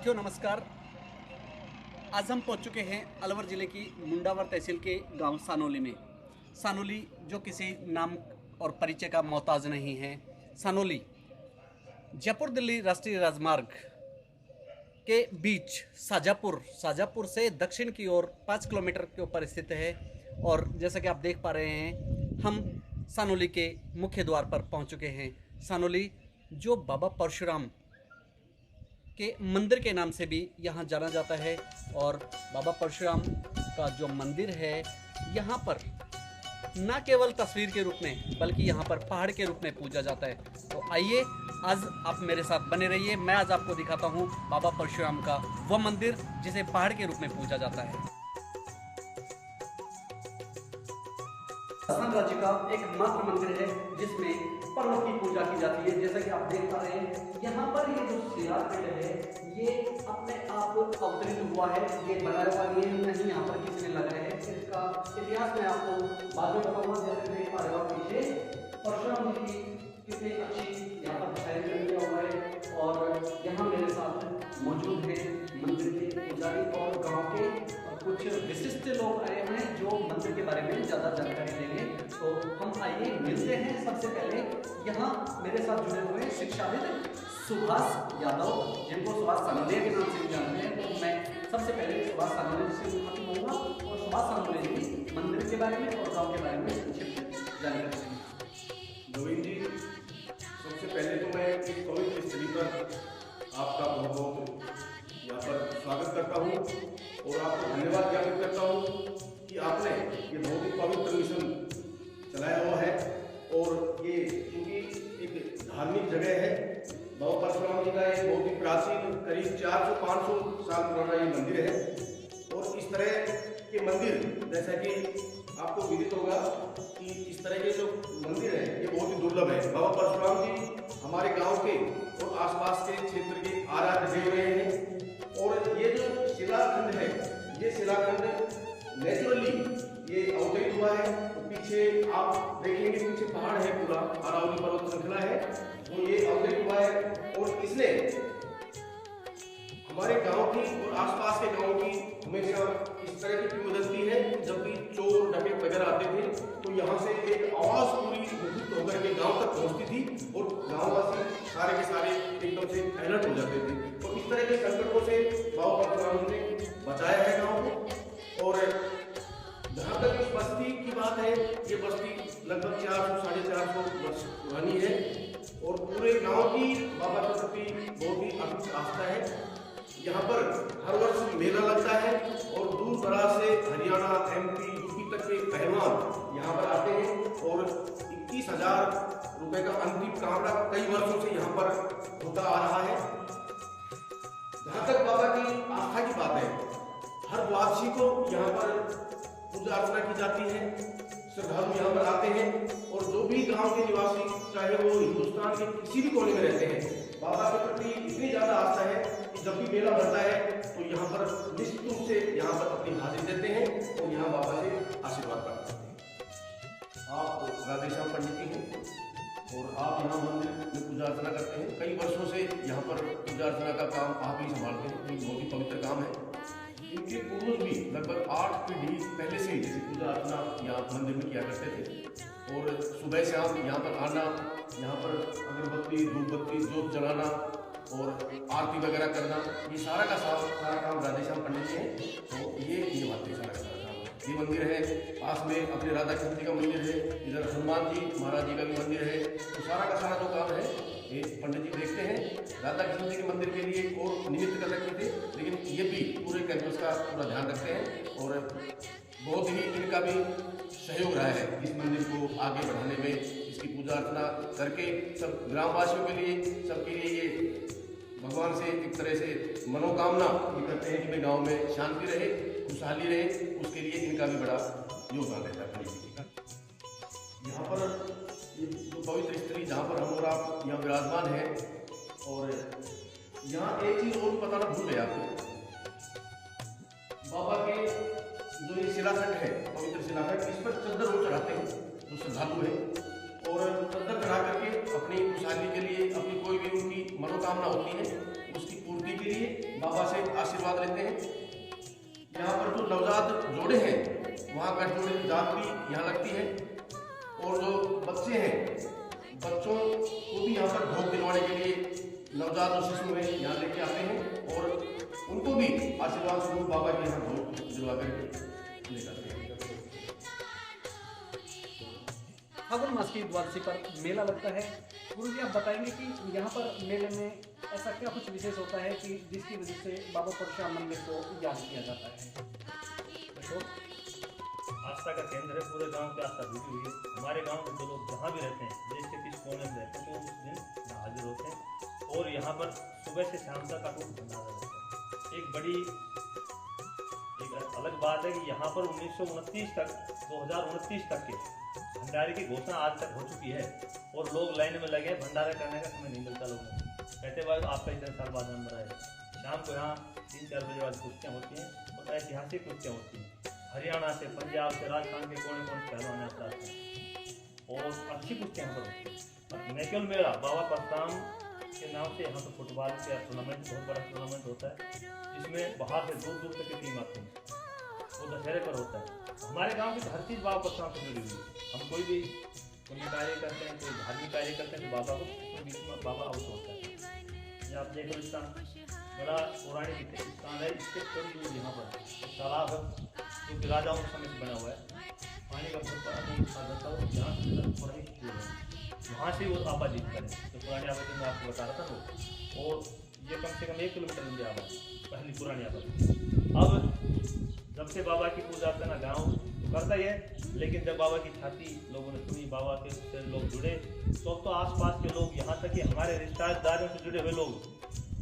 साथियों नमस्कार। आज हम पहुंच चुके हैं अलवर ज़िले की मुंडावर तहसील के गांव सानोली में। सानोली जो किसी नाम और परिचय का मोहताज नहीं है। सानोली जयपुर दिल्ली राष्ट्रीय राजमार्ग के बीच शाजापुर से दक्षिण की ओर 5 किलोमीटर के ऊपर स्थित है। और जैसा कि आप देख पा रहे हैं, हम सानोली के मुख्य द्वार पर पहुंच चुके हैं। सानोली जो बाबा परशुराम के मंदिर के नाम से भी यहाँ जाना जाता है। और बाबा परशुराम का जो मंदिर है, यहाँ पर न केवल तस्वीर के रूप में बल्कि यहाँ पर पहाड़ के रूप में पूजा जाता है। तो आइए आज आप मेरे साथ बने रहिए। मैं आज आपको दिखाता हूँ बाबा परशुराम का वह मंदिर जिसे पहाड़ के रूप में पूजा जाता है। राजस्थान राज्य का एकमात्र मंदिर है जिसमें पर्वत की पूजा की जाती है। जैसा कि आप देख पा रहे हैं, यहाँ पर ये जो शिलापिंड है ये अपने आप अवतरित हुआ है। ये बनाया हुआ नहीं यहाँ पर किसी ने लगाया है। इसका इतिहास मैं आपको बाद में बताऊंगा। जैसे देख पा रहे हो पीछे परशुराम जी की कितनी अच्छी यहाँ पर डिजाइन किया हुआ है। और यहाँ मेरे साथ मौजूद है मंदिर के पुजारी और गाँव के कुछ विशिष्ट लोग आए हैं जो मंदिर के बारे में ज़्यादा जानकारी देंगे। तो हम आइए मिलते हैं। सबसे पहले यहाँ मेरे साथ जुड़े हुए हैं शिक्षाविद सुभाष यादव, जिनको सुभाष सानोलिया के नाम से भी जानते हैं। तो मैं सबसे पहले सुभाष सानोलिया जी से मुखातिब होऊंगा और सुभाष सानोलिया जी मंदिर के बारे में और गाँव के बारे में संक्षिप्त जानकारी देंगे। गोविंद जी, सबसे पहले तो मैं इस पवित्र स्थली पर आपका बहुत बहुत यहाँ पर स्वागत करता हूँ और आपको धन्यवाद ज्ञापित करता हूँ कि आपने ये बहुत ही पवित्र मिशन चलाया हुआ है। और ये क्योंकि एक धार्मिक जगह है, बाबा परशुराम जी का एक बहुत ही प्राचीन करीब 400-500 साल पुराना ये मंदिर है। और इस तरह के मंदिर, जैसा कि आपको विदित होगा कि इस तरह के जो मंदिर है ये बहुत ही दुर्लभ है। बाबा परशुराम जी हमारे गांव के और आसपास के क्षेत्र के आराध्य देव रहे हैं। और ये जो शिलाखंड है, ये शिलाखंड नेचुरली ये अवतरित हुआ है। तो पीछे आप देखेंगे, पीछे पहाड़ है, पूरा अरावली पर्वत श्रृंखला है, तो ये अवतरित हुआ है। और इसने हमारे गांव की और आसपास के गांव की हमेशा इस तरह की किंवदंती है। जब भी चोर डकैत वगैरह आते थे तो यहाँ से एक आवाज पूरी मुक्त होकर के गांव तक पहुंचती थी और गांववासी सारे के सारे एकदम से अलर्ट हो जाते थे। तो इस तरह के संकटों से बाबा परशुराम जी ने बचाया है गांव को। और जहाँ तक इस बस्ती की बात है, ये बस्ती लगभग 400-450 वर्ष पुरानी है। और पूरे गांव की बाबा के प्रति बहुत ही अटूट आस्था है। यहाँ पर हर वर्ष मेला लगता है और दूर दराज से हरियाणा, MP, UP तक के पहलवान यहाँ पर आते हैं। और 21,000 रुपए का अंतिम कांवड़ा कई वर्षों से यहाँ पर होता आ रहा है। जहाँ तक बाबा की आस्था की बात है, हर द्वादशी को यहाँ पर पूजा अर्चना की जाती है। श्रद्धालु यहाँ पर आते हैं और जो भी गांव के निवासी, चाहे वो हिंदुस्तान के किसी भी कोने में रहते हैं, बाबा के प्रति इतनी ज्यादा आस्था है कि जब भी मेला बढ़ता है तो यहाँ पर निश्चित रूप से यहाँ पर अपनी हाजिरी देते हैं और यहाँ बाबा से आशीर्वाद प्राप्त करते हैं। आप राधेश्याम पंडित जी हैं और आप यहाँ मंदिर में पूजा अर्चना करते हैं। कई वर्षों से यहाँ पर पूजा अर्चना का काम आप ही संभालते हैं। ये बहुत ही पवित्र काम है। इनके पूर्वज भी लगभग 8 पीढ़ी पहले से ही जैसे पूजा अर्चना यहाँ मंदिर में किया करते थे। और सुबह शाम यहाँ पर आना, यहाँ पर अगरबत्ती, धूपबत्ती, जोत जलाना और आरती वगैरह करना, ये सारा का सारा काम राधेश्याम पंडित जी हैं। तो ये बातें सारा का सारा काम। ये मंदिर है, पास में अपने राधा कृष्ण जी का मंदिर है, इधर हनुमान जी महाराज जी का भी मंदिर है। तो सारा का सारा जो काम है ये पंडित जी देखते हैं। राधा कृष्ण जी के मंदिर के लिए और निमित्त कर रखे थे, लेकिन ये भी पूरे कैंपस का पूरा ध्यान रखते हैं। और बहुत ही इनका भी सहयोग रहा है इस मंदिर को आगे बढ़ाने में। इसकी पूजा अर्चना करके सब ग्रामवासियों के लिए, सबके लिए ये भगवान से एक तरह से मनोकामना ये करते हैं कि भाई गाँव में शांति रहे, खुशहाली रहे। उसके लिए इनका भी बड़ा योगदान रहता है पंडित जी का। यहाँ पर जो पवित्र स्त्री जहाँ पर हम और आप यहाँ विराजमान है। और यहाँ एक चीज और बताना भूल गया आपको, बाबा के जो ये शिलाखंड है, पवित्र शिलाखंड, इस पर चद्दर वो चढ़ाते हैं जो श्रद्धालु है। और चद्दर चढ़ा करके अपनी खुशहाली के लिए, अपनी कोई भी उनकी मनोकामना होती है उसकी पूर्ति के के लिए बाबा से आशीर्वाद लेते हैं। यहाँ पर जो नवजात जोड़े हैं वहाँ गठजोड़े की जात भी यहाँ लगती है, और जो बच्चे हैं बच्चों को भी यहाँ पर भोग दिलवाने के लिए नवजात और शिशु में यहाँ लेके आते हैं, और उनको भी आशीर्वाद स्वरूप बाबा के यहाँ भोग दिलवा करके ले जाते हैं। फागुन मास की द्वादशी पर मेला लगता है। गुरु जी आप बताएंगे कि यहाँ पर मेले में ऐसा क्या कुछ विशेष होता है कि जिसकी वजह से बाबा परशुराम मंदिर को याद किया जाता है? देखो, आस्था का केंद्र है, पूरे गांव की आस्था जुड़ी हुई है। हमारे गांव के जो लोग जहाँ भी रहते हैं, देश के किस कोने में रहते हैं, तो उस दिन यहाँ हाजिर होते हैं, और यहाँ पर सुबह से शाम तक अटूट भंडारा रहता है। एक अलग बात है कि यहाँ पर 1929 तक 2029 तक के भंडारे की घोषणा आज तक हो चुकी है, और लोग लाइन में लगे हैं। भंडारा करने का समय नहीं मिलता लोगों को। कहते बाद आपका इतने साल बाद नंबर आएगा। शाम को यहाँ 3-4 बजे बाद कुश्तियाँ होती हैं, और ऐतिहासिक कुश्तियाँ होती हैं। हरियाणा से, पंजाब से, राजस्थान के कोने कोने से पहलवान आते हैं, और अच्छी कुश्तियाँ यहाँ पर होती हैं। न केवल मेला, बाबा परशुराम के नाम से यहाँ पर फुटबॉल का टूर्नामेंट, बहुत बड़ा टूर्नामेंट होता है, जिसमें बाहर से दूर दूर तक की टीम आती है। वो दशहरे पर होता है। हमारे गांव की हर चीज़ बाबा परशुराम से जुड़ी हुई है। हम कोई भी पुण्य कार्य करते हैं, कोई धार्मिक कार्य करते हैं, तो बाबा को बीच में बाबा आउट होता है। ये आप देख लो, इसका बड़ा पौराणिक स्थान है। इसके थोड़ी दूर यहाँ पर तालाब है, जो कि राजाओं के समय से बना हुआ है। पानी का बहुत बड़ा साधन था, और जहाँ से थोड़ा ही दूर है, वहाँ से वो आपा जीत करें। तो पुरानी आबादी मैं आपको बता रहा था वो, और ये कम से कम 1 किलोमीटर लंबी आबादी, पहली पुरानी आबादी। अब जब से बाबा की पूजा करना गांव तो करता ही है, लेकिन जब बाबा की ख्याति लोगों ने सुनी, बाबा के से लोग जुड़े, तो आसपास के लोग, यहाँ तक कि हमारे रिश्तेदारों से जुड़े हुए लोग,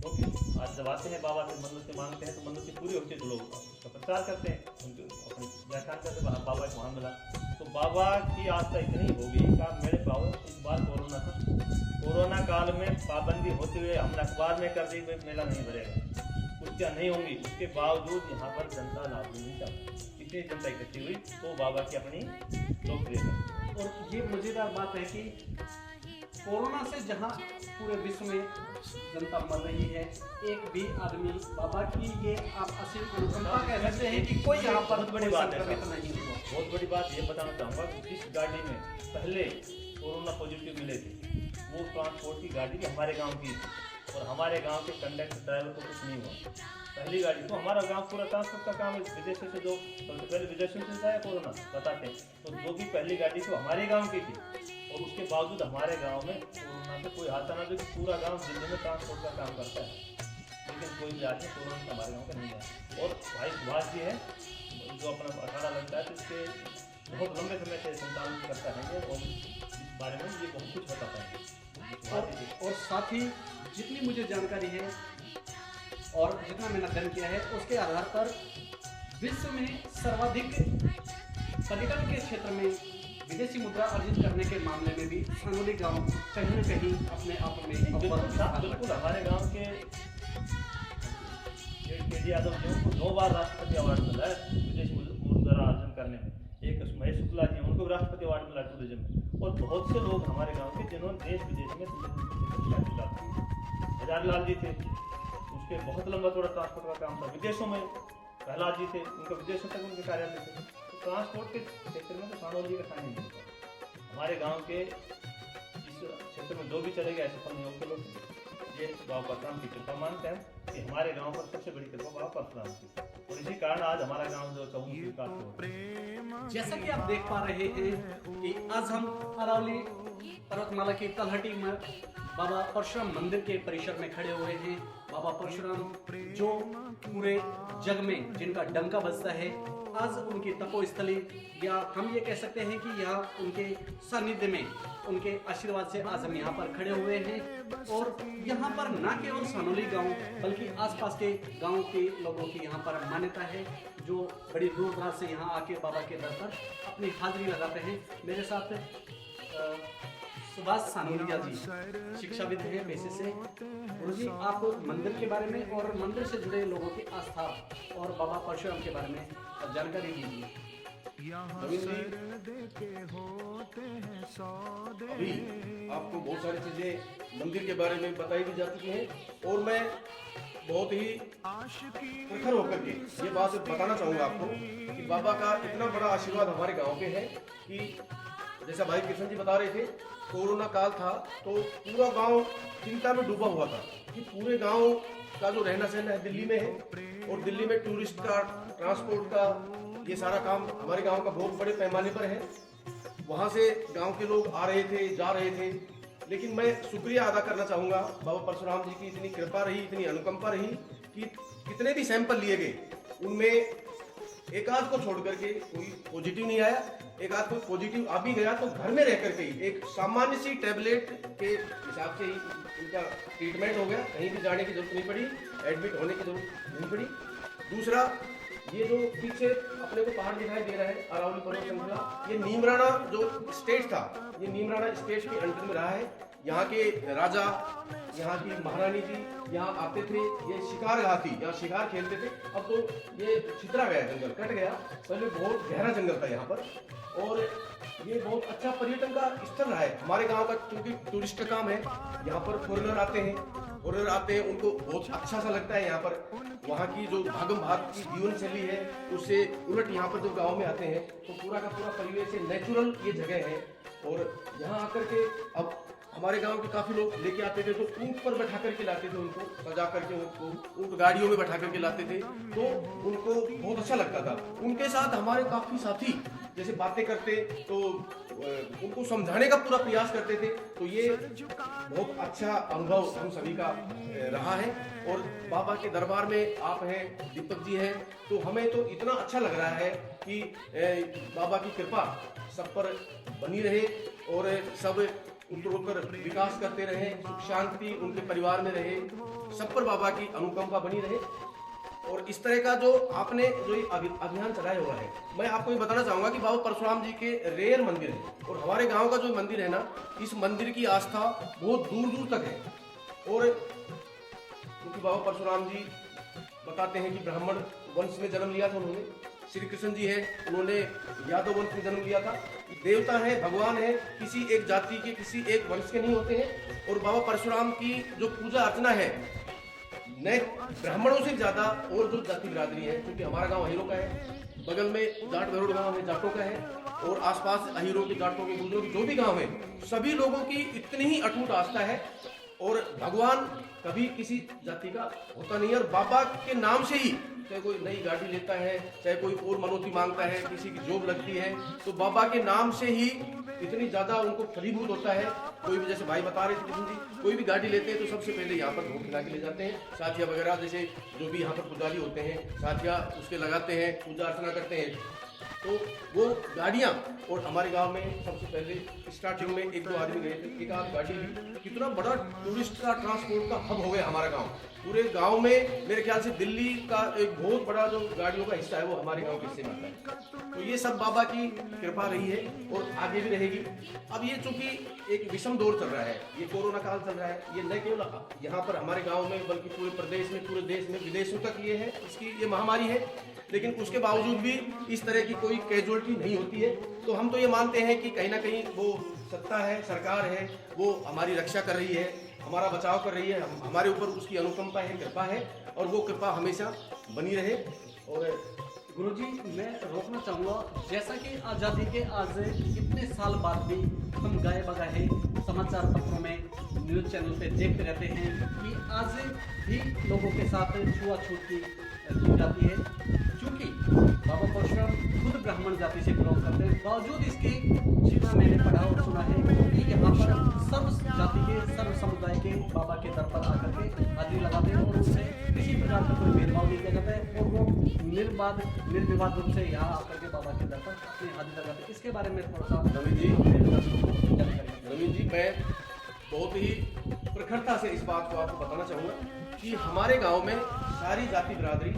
क्योंकि आज जब आते हैं बाबा से मन्नतें मांगते हैं, तो मन्नतें पूरी होती है, तो लोग उसका प्रचार करते हैं, उनके अपने व्याख्यान करते हैं, बाबा को वहाँ मिला। तो बाबा की आस्था इतनी हो गई कि मेरे बाबा, इस बार कोरोना था, कोरोना काल में पाबंदी होते हुए हमने अखबार में कर दी मेला नहीं भरेगा, कुश्तियाँ नहीं होंगी, उसके बावजूद यहाँ पर जनता लाभ नहीं था। इतनी जनता इकट्ठी हुई, तो बाबा की अपनी लोकप्रियता। और ये मजेदार बात है कि कोरोना से जहाँ पूरे विश्व में जनता मर रही है, एक भी आदमी बाबा की ये आप असीम अनुकंपा कह सकते हैं कि कोई यहाँ पर बहुत बड़ी बात है। नहीं हुआ। बहुत बड़ी बात ये बताना चाहूँगा कि जिस गाड़ी में पहले कोरोना पॉजिटिव मिले थे, वो ट्रांसपोर्ट की गाड़ी भी हमारे गांव की थी, और हमारे गांव के कंडक्टर ड्राइवर को कुछ नहीं हुआ। पहली गाड़ी तो हमारा गांव पूरा ट्रांसपोर्ट का काम है, विदेशों से जो सबसे पहले विदेशों से आया कोरोना बताते हैं, तो जो भी पहली गाड़ी थी हमारे गांव की थी, और उसके बावजूद हमारे गांव में कोरोना से कोई आता ना, जो कि पूरा गांव दिल्ली में ट्रांसपोर्ट का काम करता है, लेकिन कोई भी आदमी कोरोना से हमारे गाँव का नहीं है। और भाई सुभाष जी है जो अपना 18 लगता है, तो इसके बहुत लंबे समय से संचालन करता रहेंगे, और इस बारे में ये बहुत कुछ बता पाएंगे। और साथ ही जितनी मुझे जानकारी है और जितना मैंने अध्ययन किया है, उसके आधार पर विश्व में सर्वाधिक पर्यटन के क्षेत्र में विदेशी मुद्रा अर्जित करने के मामले में भी सानोली गांव कहीं न कहीं अपने आप में बिल्कुल हमारे गांव के के यादव जी उनको 2 बार राष्ट्रपति अवार्ड मिला है विदेशी मुद्रा अर्जन करने में। एक महेश शुक्ला जी, उनको भी राष्ट्रपति अवार्ड मिला टूरिज्म में, और बहुत से लोग हमारे गांव के जिन्होंने देश विदेश में हजारीलाल जी थे, उसके बहुत लंबा थोड़ा ट्रांसपोर्ट का काम था विदेशों में। प्रहलाद जी थे, उनका विदेशों तक उनके कार्यालय थे। तो ट्रांसपोर्ट के क्षेत्र में तो सानोली का साइन नहीं होता। हमारे गांव के इस क्षेत्र में जो भी चलेगा ऐसे फल नहीं होते लोग। ये बाबा परशुराम की कृपा मानते हैं कि हमारे गांव पर सबसे बड़ी कृपा बाबा परशुराम की, और इसी कारण आज हमारा गांव जो चौमुखी। जैसा कि आप देख पा रहे हैं कि आज हम अरावली पर्वतमाला की तलहटी में बाबा परशुराम मंदिर के परिसर में खड़े हुए हैं। बाबा परशुराम जो पूरे जग में जिनका डंका बजता है, आज उनकी तपोस्थली, या हम ये कह सकते हैं कि यहाँ उनके सानिध्य में, उनके आशीर्वाद से आज हम यहाँ पर खड़े हुए हैं। और यहाँ पर न केवल सानोली गांव बल्कि आसपास के गांव के लोगों की यहाँ पर मान्यता है, जो बड़ी दूर दराज से यहाँ आके बाबा के दर पर अपनी हाजिरी लगाते हैं। मेरे साथ सुभाष सानोलिया जी शिक्षाविद हैं पेशे से। गुरुजी, आप मंदिर के बारे में और मंदिर से जुड़े लोगों की आस्था और बाबा परशुराम के बारे में जानकारी दीजिए। अभी आपको बहुत सारी चीजें मंदिर के बारे में बताई भी जा चुकी हैं, और मैं बहुत ही प्रखर होकर के ये बात बताना चाहूँगा आपको कि बाबा का इतना बड़ा आशीर्वाद हमारे गांव पे है कि जैसा भाई कृष्ण जी बता रहे थे, कोरोना काल था तो पूरा गांव चिंता में डूबा हुआ था कि पूरे गांव का जो रहना सहना है दिल्ली में है और दिल्ली में टूरिस्ट का, ट्रांसपोर्ट का, ये सारा काम हमारे गांव का बहुत बड़े पैमाने पर है। वहाँ से गांव के लोग आ रहे थे, जा रहे थे, लेकिन मैं शुक्रिया अदा करना चाहूँगा बाबा परशुराम जी की इतनी कृपा रही, इतनी अनुकंपा रही कि कितने भी सैंपल लिए गए उनमें एक आध को छोड़ करके कोई पॉजिटिव नहीं आया। एक आध कोई पॉजिटिव आ भी गया तो घर में रह करके ही एक सामान्य सी टैबलेट के हिसाब से ही इनका ट्रीटमेंट हो गया, कहीं भी जाने की जरूरत नहीं पड़ी, एडमिट होने की जरूरत नहीं पड़ी। दूसरा, ये जो पीछे अपने को पहाड़ दिखाई दे रहा है अरावली पर्वत श्रृंखला, ये नीमराना जो स्टेट था, ये नीमराना स्टेट के अंडर में रहा है। यहाँ के राजा, यहाँ की महारानी जी यहाँ आते थे, ये शिकार गाह थी, यहाँ शिकार खेलते थे। अब तो ये छितरा गया, जंगल कट गया, पहले बहुत गहरा जंगल था यहाँ पर और ये बहुत अच्छा पर्यटन का स्थल रहा है हमारे गांव का, क्योंकि टूरिस्ट का काम है। यहाँ पर फॉरेनर आते हैं, उनको बहुत अच्छा सा लगता है यहाँ पर। वहाँ की जो भागम भाग की जीवन शैली है उससे उलट यहाँ पर जो गांव में आते हैं तो पूरा का पूरा परिवेश से नेचुरल ये जगह है। और यहाँ आकर के अब हमारे गांव के काफी लोग लेके आते थे तो ऊंट पर बैठा करके लाते थे, उनको सजा करके उनको ऊंट गाड़ियों में बैठा करके लाते थे तो उनको बहुत अच्छा लगता था। उनके साथ हमारे काफी साथी जैसे बातें करते तो उनको समझाने का पूरा प्रयास करते थे, तो ये बहुत अच्छा अनुभव हम सभी का रहा है। और बाबा के दरबार में आप हैं, दीपक जी हैं, तो हमें तो इतना अच्छा लग रहा है कि बाबा की कृपा सब पर बनी रहे और सब उत्तरोत्तर विकास करते रहे, सुख शांति उनके परिवार में रहे, सब पर बाबा की अनुकंपा बनी रहे। और इस तरह का जो आपने जो अभियान चलाया हुआ है, मैं आपको ये बताना चाहूंगा कि बाबा परशुराम जी के रेयर मंदिर है और हमारे गांव का जो मंदिर है ना, इस मंदिर की आस्था बहुत दूर दूर तक है। और क्योंकि बाबा परशुराम जी बताते हैं कि ब्राह्मण वंश में जन्म लिया था उन्होंने, श्री कृष्ण जी है, उन्होंने यादव वंश में जन्म लिया था। देवता है, भगवान है, किसी एक जाति के, किसी एक वंश के नहीं होते हैं। और बाबा परशुराम की जो पूजा अर्चना है नए ब्राह्मणों से ज्यादा और जो जाति बिरादरी है, क्योंकि हमारा गांव अहीरों का है, बगल में जाट भरोड़ गांव है, जाटों का है, और आसपास अहीरों के, जाटों के, गुजरों के जो भी गांव है, सभी लोगों की इतनी ही अटूट आस्था है। और भगवान कभी किसी जाति का होता नहीं है। और बाबा के नाम से ही चाहे कोई नई गाड़ी लेता है, चाहे कोई और मनौती मांगता है, किसी की जॉब लगती है, तो बाबा के नाम से ही इतनी ज्यादा उनको फलीभूत होता है। कोई भी, जैसे भाई बता रहे थे कृष्ण जी, कोई भी गाड़ी लेते हैं तो सबसे पहले यहाँ पर धूप खिला के ले जाते हैं, साथिया वगैरह जैसे जो भी यहाँ पर पुजारी होते हैं, साथिया उसके लगाते हैं, पूजा अर्चना करते हैं। तो वो गाड़ियाँ, और हमारे गांव में सबसे पहले स्टार्टिंग में एक दो आदमी गए थे, एक आध गाड़ी भी, कितना बड़ा टूरिस्ट का ट्रांसपोर्ट का हब हो गया हमारा गांव। पूरे गांव में मेरे ख्याल से दिल्ली का एक बहुत बड़ा जो गाड़ियों का हिस्सा है वो हमारे गांव के हिस्से में आता है। तो ये सब बाबा की कृपा रही है और आगे भी रहेगी। अब ये चूंकि एक विषम दौर चल रहा है, ये कोरोना काल चल रहा है, ये न केवल यहाँ पर हमारे गाँव में बल्कि पूरे प्रदेश में, पूरे देश में, विदेशों तक ये है, इसकी ये महामारी है। लेकिन उसके बावजूद भी इस तरह की कोई कैजुअलिटी नहीं होती है। तो हम तो ये मानते हैं कि कहीं ना कहीं वो सत्ता है, सरकार है, वो हमारी रक्षा कर रही है, हमारा बचाव कर रही है, हमारे ऊपर उसकी अनुकंपा है, कृपा है, और वो कृपा हमेशा बनी रहे। और गुरुजी, मैं रोकना चाहूँगा, जैसा कि आज़ादी के आज इतने साल बाद भी हम गाए बगाए समाचार पत्रों में, न्यूज़ चैनल पे देखते रहते हैं कि आज भी लोगों के साथ छुआछूत की जाती है। क्योंकि बाबा परशुराम खुद ब्राह्मण जाति से बिलोंग करते हैं, बावजूद इसके जितना मैंने पढ़ा और सुना है कि यहाँ पर सर्व जाति के, सर्व समुदाय के बाबा के दर पर आकर के हाजिरी लगाते हैं और उनसे किसी प्रकार का कोई भेदभाव नहीं किया जाता है और वो निर्विवाद रूप से यहाँ आकर के बाबा के दर पर अपनी हाजिरी लगाते हैं। इसके बारे में थोड़ा सा रवि जी, मैं बहुत ही प्रखरता से इस बात को आपको बताना चाहूँगा कि हमारे गांव में सारी जाति बिरादरी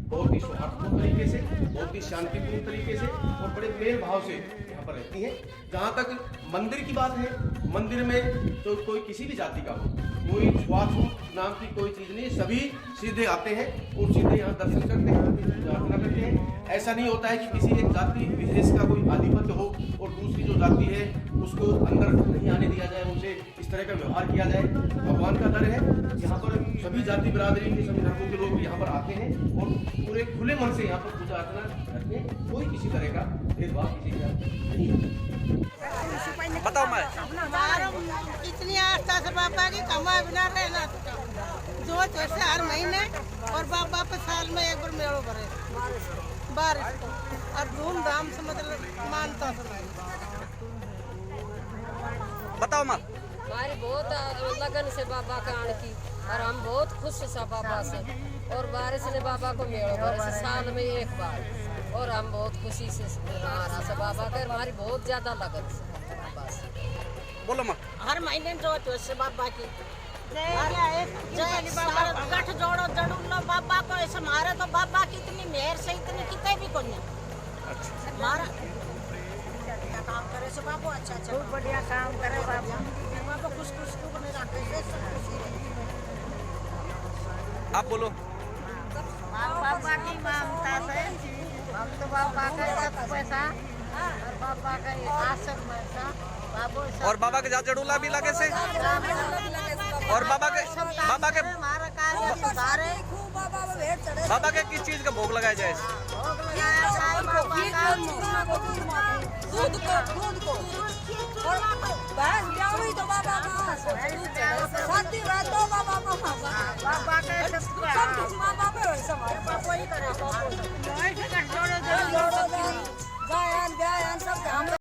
बहुत ही सौहार्दपूर्ण तरीके से, बहुत ही शांतिपूर्ण तरीके से और बड़े मेल भाव से यहाँ पर रहती हैं। जहाँ तक मंदिर की बात है, मंदिर में तो कोई किसी भी जाति का हो, कोई छुआछूत नाम की कोई चीज़ नहीं, सभी सीधे आते हैं और सीधे यहाँ दर्शन करते हैं, प्रार्थना करते हैं। ऐसा नहीं होता है कि किसी एक जाति विशेष का कोई आधिपत्य हो और दूसरी जो जाति है उसको अंदर नहीं आने दिया जाए, उनसे इस तरह का व्यवहार किया जाए। भगवान का दर है, यहाँ पर सभी जाति बिरादरी के सभी धर्मों के लोग भी यहाँ पर आते हैं और पूरे खुले मन से यहाँ पर पूजा अर्चना करते हैं। कोई किसी तरह का भेदभाव किसी का नहीं है। बताओ मैं इतनी आस्था से बाबा की कमा बिना रहना जो जैसे हर महीने और बाबा पे साल में एक बार मेड़ो भरे बारिश को और धूमधाम से मतलब मानता से। बताओ माँ। हमारी बहुत लगन से बाबा का आने की और हम बहुत खुश हैं बाबा से और बारिश ने बाबा को मेड़ो भरे से साल में एक बार और हम बहुत खुशी से आना से बाबा का हमारी बहुत ज्यादा लगन से बाबा से। बोलो माँ। हर महीने जो से बाबा की गठ जोड़ो जड़ू लो बाबा को ऐसे मारे तो बाबा की इतनी मेहर से इतनी कितने भी कोई मारा काम करे से बाबू अच्छा अच्छा बहुत बढ़िया काम करे बाबा बाबा खुश खुश को बने रखे आप बोलो। बाबा की ममता से हम तो बाबा का सब पैसा और बाबा का आशीर्वाद बाबू और बाबा के जात जड़ूला भी लगे से और बाबा के हमारा कार्य सुधारे बाबा के किस चीज का भोग लगाया जाए? भोग लगाया जाए बाबा का दूध को और भैंस ब्याही तो बाबा का शादी रात तो बाबा का बाबा का सब कुछ बाबा पे है सब बाबा ही करे बाबा गायन सब